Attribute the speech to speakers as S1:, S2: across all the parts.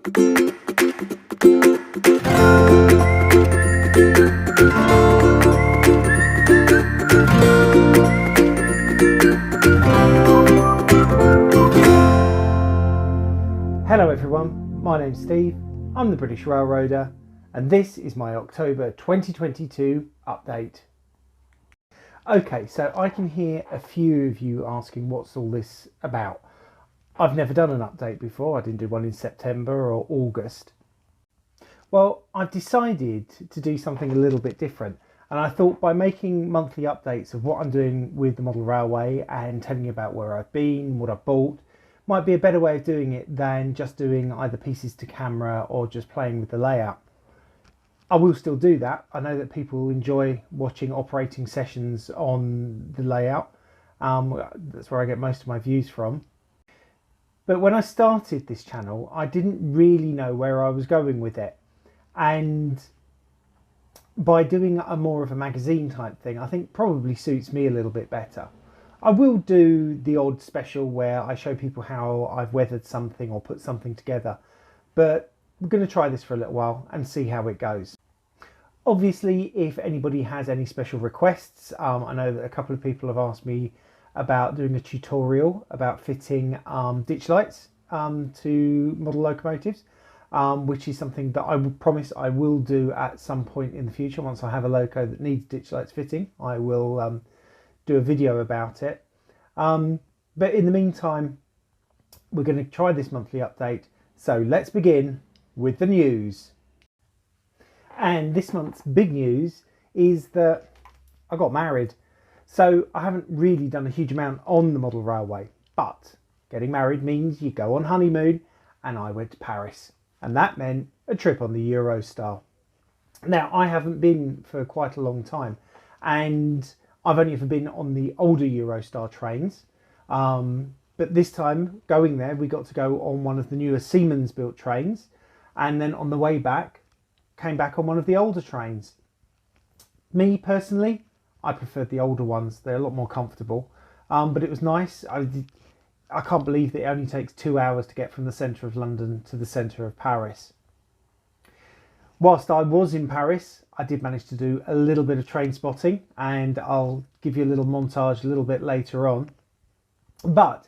S1: Hello everyone, my name's Steve, I'm the British Railroader, and this is my October 2022 update. Okay, so I can hear a few of you asking what's all this about. I've never done an update before. I didn't do one in September or August. Well, I've decided to do something a little bit different, and I thought by making monthly updates of what I'm doing with the model railway and telling you about where I've been, what I've bought, might be a better way of doing it than just doing either pieces to camera or just playing with the layout. I will still do that. I know that people enjoy watching operating sessions on the layout. That's where I get most of my views from. But when I started this channel, I didn't really know where I was going with it. And by doing a more of a magazine type thing, I think probably suits me a little bit better. I will do the odd special where I show people how I've weathered something or put something together, but we're going to try this for a little while and see how it goes. Obviously, if anybody has any special requests, I know that a couple of people have asked me about doing a tutorial about fitting ditch lights to model locomotives, which is something that I would promise I will do at some point in the future. Once I have a loco that needs ditch lights fitting, I will do a video about it. But in the meantime, we're going to try this monthly update. So let's begin with the news. And this month's big news is that I got married. So I haven't really done a huge amount on the model railway, but getting married means you go on honeymoon, and I went to Paris, and that meant a trip on the Eurostar. Now, I haven't been for quite a long time, and I've only ever been on the older Eurostar trains, but this time going there we got to go on one of the newer Siemens built trains, and then on the way back came back on one of the older trains. Me personally, I preferred the older ones. They're a lot more comfortable, but it was nice. I can't believe that it only takes 2 hours to get from the centre of London to the centre of Paris. Whilst I was in Paris, I did manage to do a little bit of train spotting, and I'll give you a little montage a little bit later on. But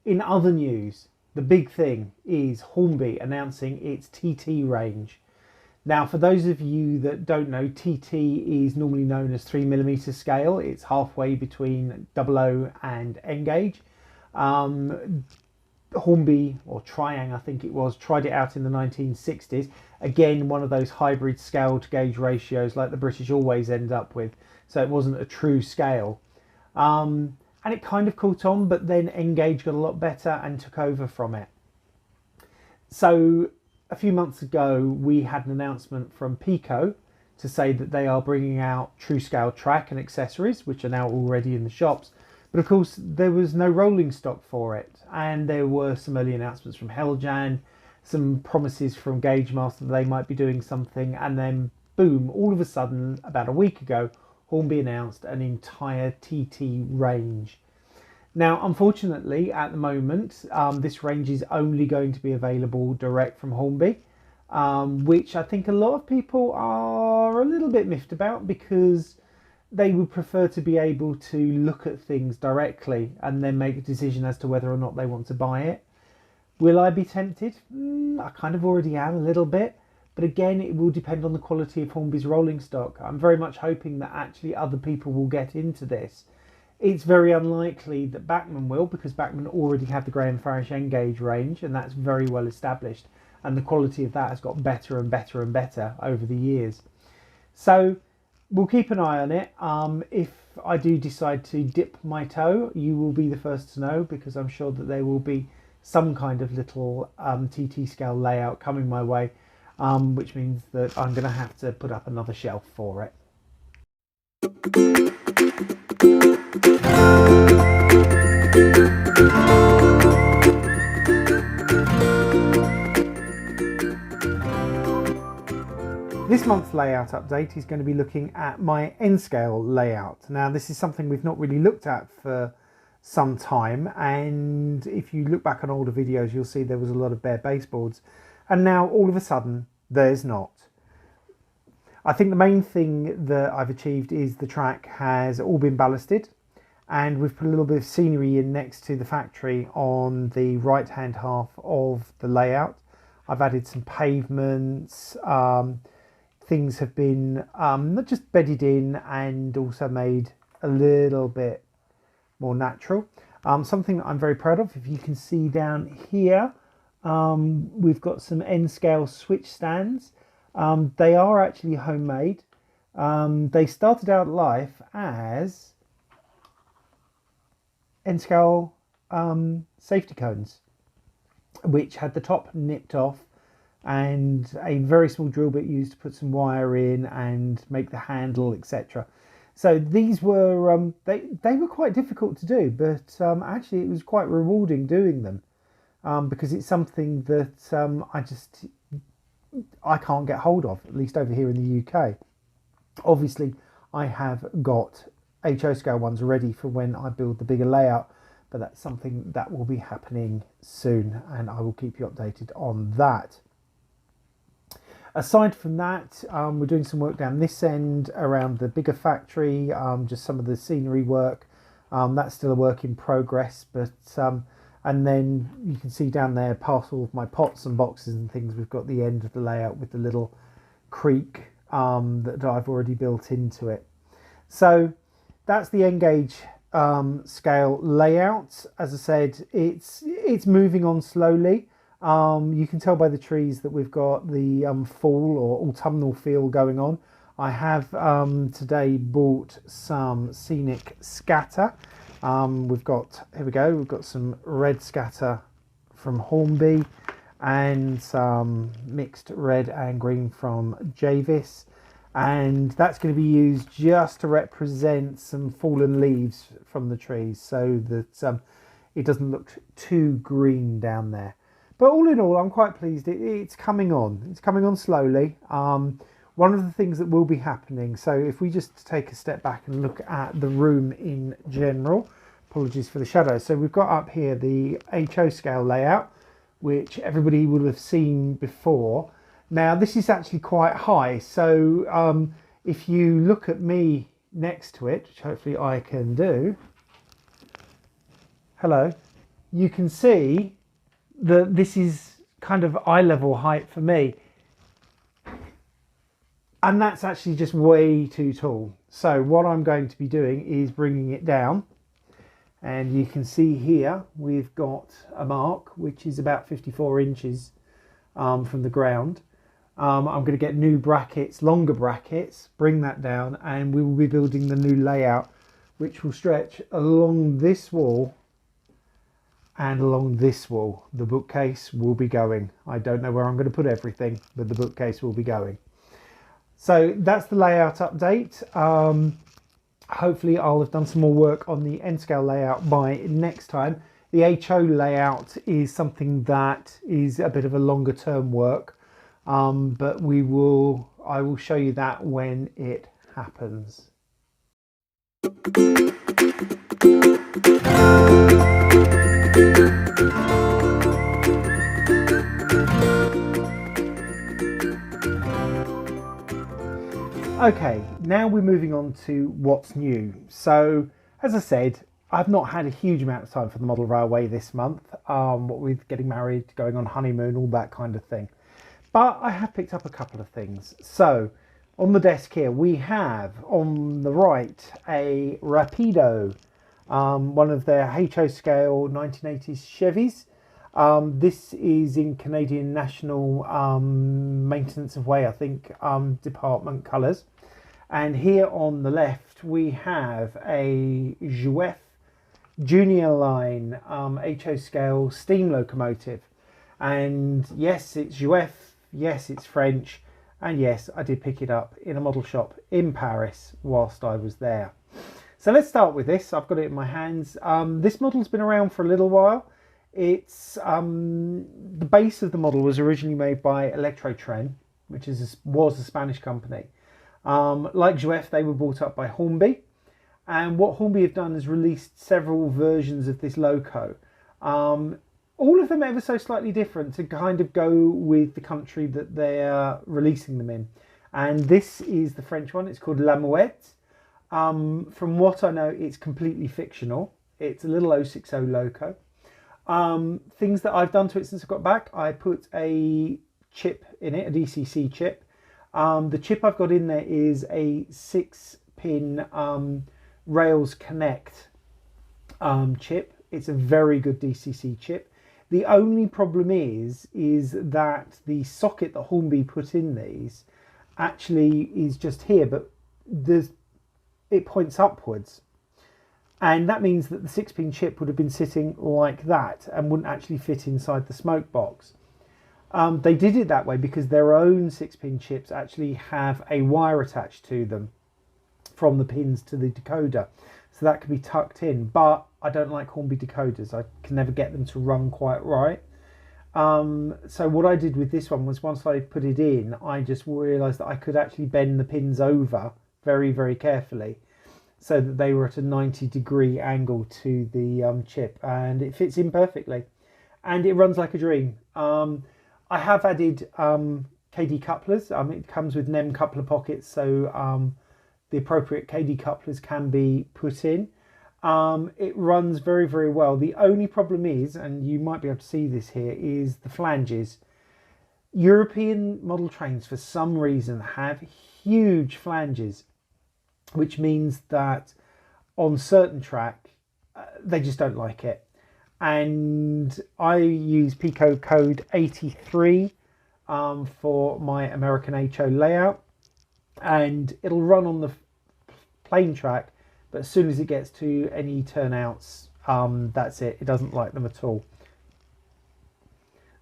S1: in other news, the big thing is Hornby announcing its TT range. Now, for those of you that don't know, TT is normally known as 3mm scale. It's halfway between 00 and N gauge. Hornby, or Triang I think it was, tried it out in the 1960s. Again, one of those hybrid scale to gauge ratios like the British always end up with, so it wasn't a true scale. And it kind of caught on, but then N gauge got a lot better and took over from it. So a few months ago we had an announcement from Pico to say that they are bringing out true scale track and accessories, which are now already in the shops. But of course there was no rolling stock for it, and there were some early announcements from Helljan, some promises from Gagemaster that they might be doing something, and then boom, all of a sudden about a week ago Hornby announced an entire TT range. Now unfortunately at the moment this range is only going to be available direct from Hornby, which I think a lot of people are a little bit miffed about, because they would prefer to be able to look at things directly and then make a decision as to whether or not they want to buy it. Will I be tempted? I kind of already am a little bit, but again it will depend on the quality of Hornby's rolling stock. I'm very much hoping that actually other people will get into this. It's very unlikely that Bachmann will, because Bachmann already have the Graham Farish N-gauge range, and that's very well established, and the quality of that has got better and better and better over the years. So we'll keep an eye on it. If I do decide to dip my toe, you will be the first to know, because I'm sure that there will be some kind of little TT scale layout coming my way, which means that I'm going to have to put up another shelf for it. This month's layout update is going to be looking at my N-scale layout. Now this is something we've not really looked at for some time, and if you look back on older videos you'll see there was a lot of bare baseboards, and now all of a sudden there's not. I think the main thing that I've achieved is the track has all been ballasted, and we've put a little bit of scenery in next to the factory on the right hand half of the layout. I've added some pavements, things have been not just bedded in and also made a little bit more natural. Something that I'm very proud of, if you can see down here, we've got some N-scale switch stands. They are actually homemade. They started out life as N-scale safety cones, which had the top nipped off and a very small drill bit used to put some wire in and make the handle, etc. So these were they were quite difficult to do, but actually it was quite rewarding doing them, because it's something that I can't get hold of, at least over here in the UK. Obviously I have got HO scale ones ready for when I build the bigger layout, but that's something that will be happening soon, and I will keep you updated on that. Aside from that, we're doing some work down this end around the bigger factory, just some of the scenery work. That's still a work in progress, but and then you can see down there past all of my pots and boxes and things, we've got the end of the layout with the little creek that I've already built into it. So that's the N-gauge scale layout. As I said, it's moving on slowly. You can tell by the trees that we've got the fall or autumnal feel going on. I have today bought some scenic scatter. We've got some red scatter from Hornby and some mixed red and green from Javis, and that's going to be used just to represent some fallen leaves from the trees so that it doesn't look too green down there. But all in all, I'm quite pleased. It's coming on. It's coming on slowly. One of the things that will be happening, so if we just take a step back and look at the room in general, apologies for the shadows. So we've got up here the HO scale layout, which everybody would have seen before. Now this is actually quite high, so if you look at me next to it, which hopefully I can do, hello, you can see that this is kind of eye level height for me, and that's actually just way too tall. So what I'm going to be doing is bringing it down, and you can see here we've got a mark which is about 54 inches from the ground. I'm going to get new brackets, longer brackets, bring that down, and we will be building the new layout, which will stretch along this wall and along this wall. The bookcase will be going. I don't know where I'm going to put everything, but the bookcase will be going. So that's the layout update. Hopefully I'll have done some more work on the N-scale layout by next time. The HO layout is something that is a bit of a longer term work, but I will show you that when it happens. Okay, now we're moving on to what's new. So, as I said, I've not had a huge amount of time for the model railway this month, what with getting married, going on honeymoon, all that kind of thing. But I have picked up a couple of things. So, on the desk here, we have, on the right, a Rapido, one of their HO scale 1980s Chevys. This is in Canadian National Maintenance of Way, I think, department colours. And here on the left we have a Jouef Junior Line HO scale steam locomotive. And yes, it's Jouef, yes, it's French, and yes, I did pick it up in a model shop in Paris whilst I was there. So let's start with this. I've got it in my hands. This model's been around for a little while. It's the base of the model was originally made by Electrotren, which was a Spanish company. Like Jouef, they were bought up by Hornby, and what Hornby have done is released several versions of this loco. all of them ever so slightly different to kind of go with the country that they're releasing them in. And this is the French one. It's called La Mouette. From what I know, it's completely fictional. It's a little 060 loco. Things that I've done to it since I got back, I put a chip in it, a DCC chip. The chip I've got in there is a 6-pin Rails Connect chip. It's a very good DCC chip. The only problem is that the socket that Hornby put in these actually is just here, but it points upwards. And that means that the 6-pin chip would have been sitting like that and wouldn't actually fit inside the smoke box. They did it that way because their own 6-pin chips actually have a wire attached to them from the pins to the decoder. So that could be tucked in, but I don't like Hornby decoders. I can never get them to run quite right. So what I did with this one was once I put it in, I just realised that I could actually bend the pins over very, very carefully so that they were at a 90-degree angle to the chip, and it fits in perfectly and it runs like a dream. I have added KD couplers. It comes with NEM coupler pockets, so the appropriate KD couplers can be put in. It runs very, very well. The only problem is, and you might be able to see this here, is the flanges. European model trains for some reason have huge flanges, which means that on certain track they just don't like it. And I use Pico code 83 for my American HO layout, and it'll run on the plain track, but as soon as it gets to any turnouts, that's it. It doesn't like them at all.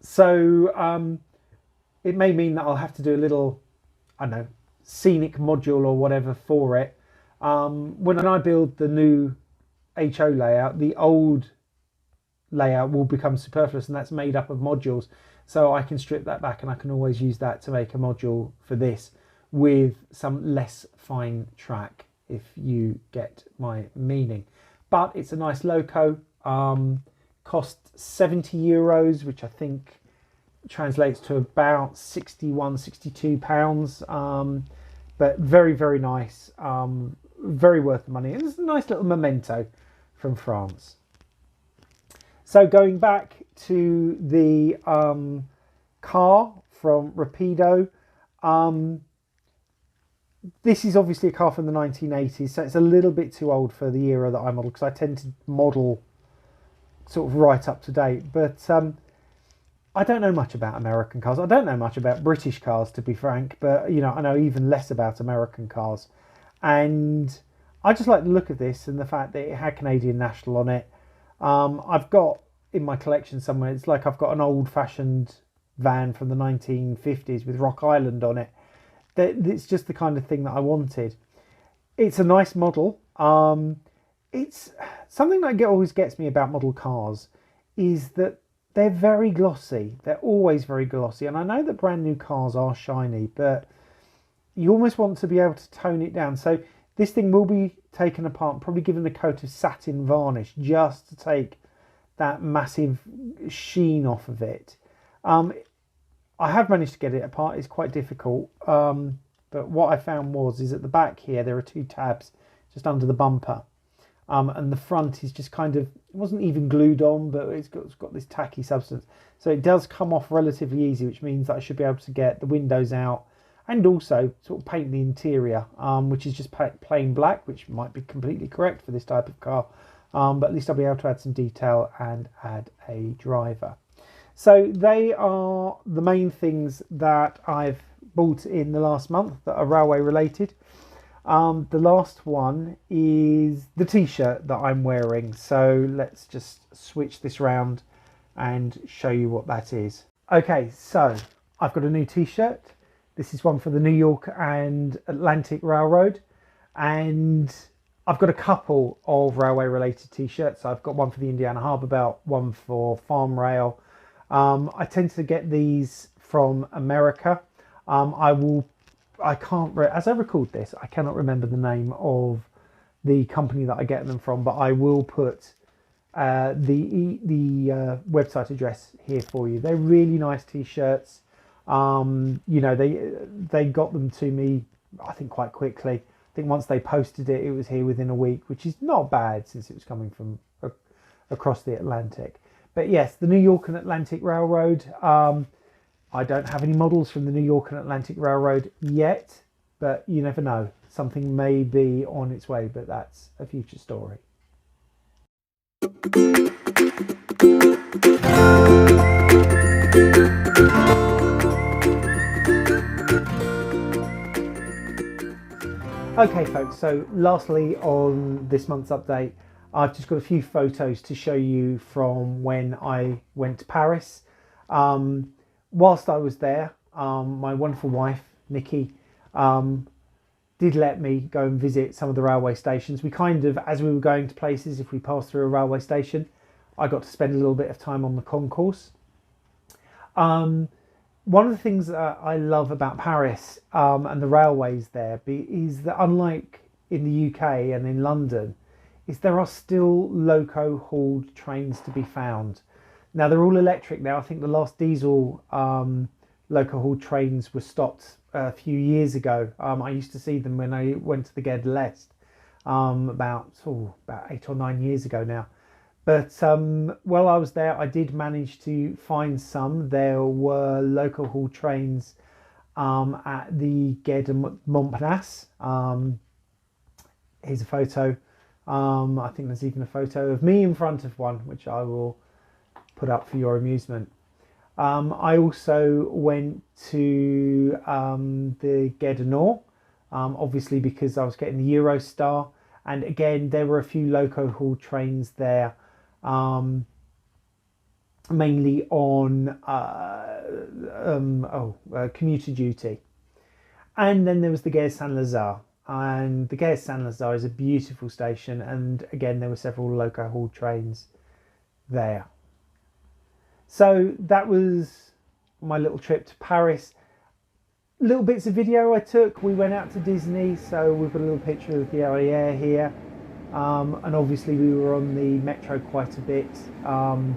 S1: So it may mean that I'll have to do a little, I don't know, scenic module or whatever for it. When I build the new HO layout, the old layout will become superfluous, and that's made up of modules. So I can strip that back and I can always use that to make a module for this with some less fine track, if you get my meaning. But it's a nice loco. Cost €70, which I think translates to about 61, 62 pounds. But very, very nice. Very worth the money. And it's a nice little memento from France. So going back to the car from Rapido, this is obviously a car from the 1980s, so it's a little bit too old for the era that I model, because I tend to model sort of right up to date. But I don't know much about American cars. I don't know much about British cars, to be frank, but you know, I know even less about American cars. And I just like the look of this and the fact that it had Canadian National on it. I've got in my collection somewhere, it's like I've got an old-fashioned van from the 1950s with Rock Island on it. It's just the kind of thing that I wanted. It's a nice model. It's something that always gets me about model cars is that they're very glossy. They're always very glossy. And I know that brand new cars are shiny, but you almost want to be able to tone it down. So this thing will be taken apart, probably given a coat of satin varnish just to take that massive sheen off of it. I have managed to get it apart. It's quite difficult. But what I found is at the back here, there are 2 tabs just under the bumper. And the front is just kind of, it wasn't even glued on, but it's got this tacky substance. So it does come off relatively easy, which means that I should be able to get the windows out and also sort of paint the interior, which is just plain black, which might be completely correct for this type of car. But at least I'll be able to add some detail and add a driver. So they are the main things that I've bought in the last month that are railway related. The last one is the t-shirt that I'm wearing. So let's just switch this round and show you what that is. Okay, so I've got a new t-shirt. This is one for the New York and Atlantic Railroad. And I've got a couple of railway related t-shirts. I've got one for the Indiana Harbour Belt, one for Farm Rail. I tend to get these from America. As I record this, I cannot remember the name of the company that I get them from, but I will put the website address here for you. They're really nice t-shirts. You know, they got them to me, I think, quite quickly. I think once they posted it, it was here within a week, which is not bad since it was coming from across the Atlantic. But yes, the New York and Atlantic Railroad. I don't have any models from the New York and Atlantic Railroad yet, but you never know. Something may be on its way, but that's a future story. Okay folks, so lastly on this month's update, I've just got a few photos to show you from when I went to Paris. Whilst I was there, my wonderful wife, Nikki, did let me go and visit some of the railway stations. We kind of, as we were going to places, if we passed through a railway station, I got to spend a little bit of time on the concourse. One of the things that I love about Paris and the railways there is that, unlike in the UK and in London, is there are still loco hauled trains to be found. Now they're all electric now. I think the last diesel loco hauled trains were stopped a few years ago. I used to see them when I went to the Gare de l'Est about 8 or 9 years ago now. But while I was there, I did manage to find some. There were local haul trains at the Gare de Montparnasse. Here's a photo. I think there's even a photo of me in front of one, which I will put up for your amusement. I also went to the Gare du Nord, obviously because I was getting the Eurostar. And again, there were a few loco haul trains there. Mainly on commuter duty. And then there was the Gare Saint-Lazare, and the Gare Saint-Lazare is a beautiful station, and again there were several loco haul trains there. So that was my little trip to Paris. Little bits of video I took. We went out to Disney, so we've got a little picture of the area here. And obviously we were on the metro quite a bit, and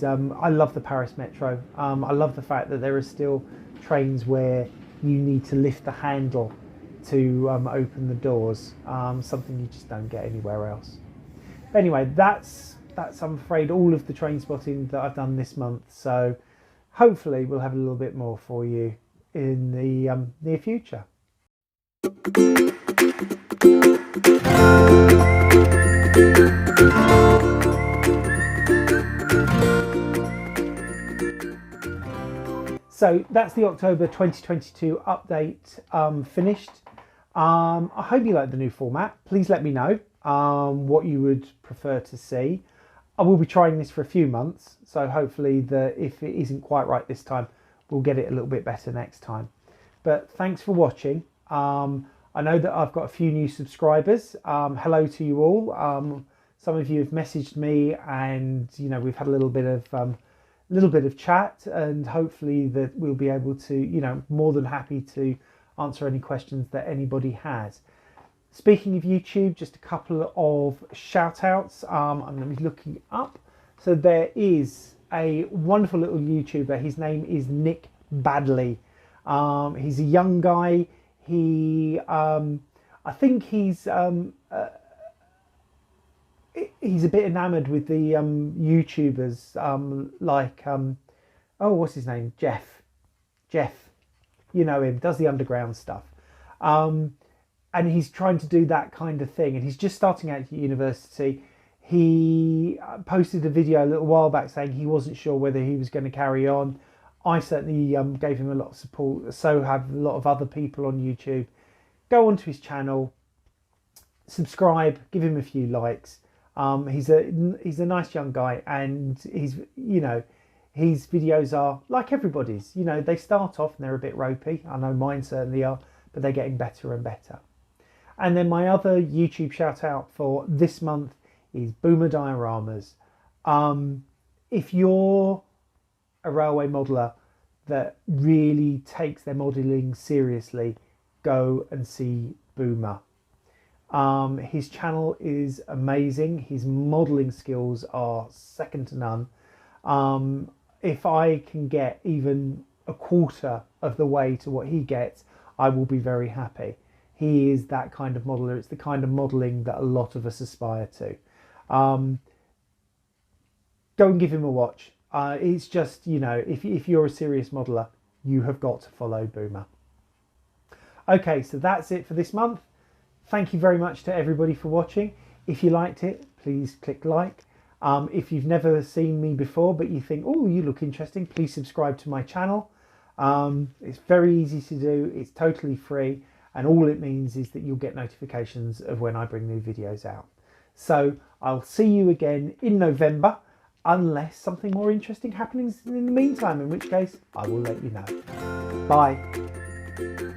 S1: I love the Paris metro. I love the fact that there are still trains where you need to lift the handle to open the doors, something you just don't get anywhere else. But anyway, that's I'm afraid all of the train spotting that I've done this month, so hopefully we'll have a little bit more for you in the near future. So that's the October 2022 update finished. I hope you like the new format. Please let me know what you would prefer to see. I will be trying this for a few months, so hopefully if it isn't quite right this time, we'll get it a little bit better next time. But thanks for watching. I know that I've got a few new subscribers. Hello to you all. Some of you have messaged me, and we've had a little bit of chat, and hopefully that we'll be able to, more than happy to answer any questions that anybody has. Speaking of YouTube, just a couple of shout outs. I'm going to be looking up. So there is a wonderful little YouTuber. His name is Nick Badley. He's a young guy. I think he's a bit enamored with the YouTubers like what's his name, Jeff, you know him, does the underground stuff, and he's trying to do that kind of thing, and he's just starting out at university. He posted a video a little while back saying he wasn't sure whether he was going to carry on. I certainly gave him a lot of support, so have a lot of other people on YouTube. Go onto his channel, subscribe, give him a few likes. He's a nice young guy, and his videos are like everybody's. They start off and they're a bit ropey. I know mine certainly are, but they're getting better and better. And then my other YouTube shout out for this month is Boomer Dioramas. If you're a railway modeller that really takes their modelling seriously, go and see Boomer. His channel is amazing. His modelling skills are second to none. If I can get even a quarter of the way to what he gets, I will be very happy. He is that kind of modeler. It's the kind of modelling that a lot of us aspire to. Go and give him a watch. It's just, you know, if you're a serious modeler, you have got to follow Boomer. Okay, so that's it for this month. Thank you very much to everybody for watching. If you liked it, please click like. If you've never seen me before, but you think, oh, you look interesting, please subscribe to my channel. It's very easy to do. It's totally free. And all it means is that you'll get notifications of when I bring new videos out. So I'll see you again in November, unless something more interesting happens in the meantime, in which case I will let you know. Bye.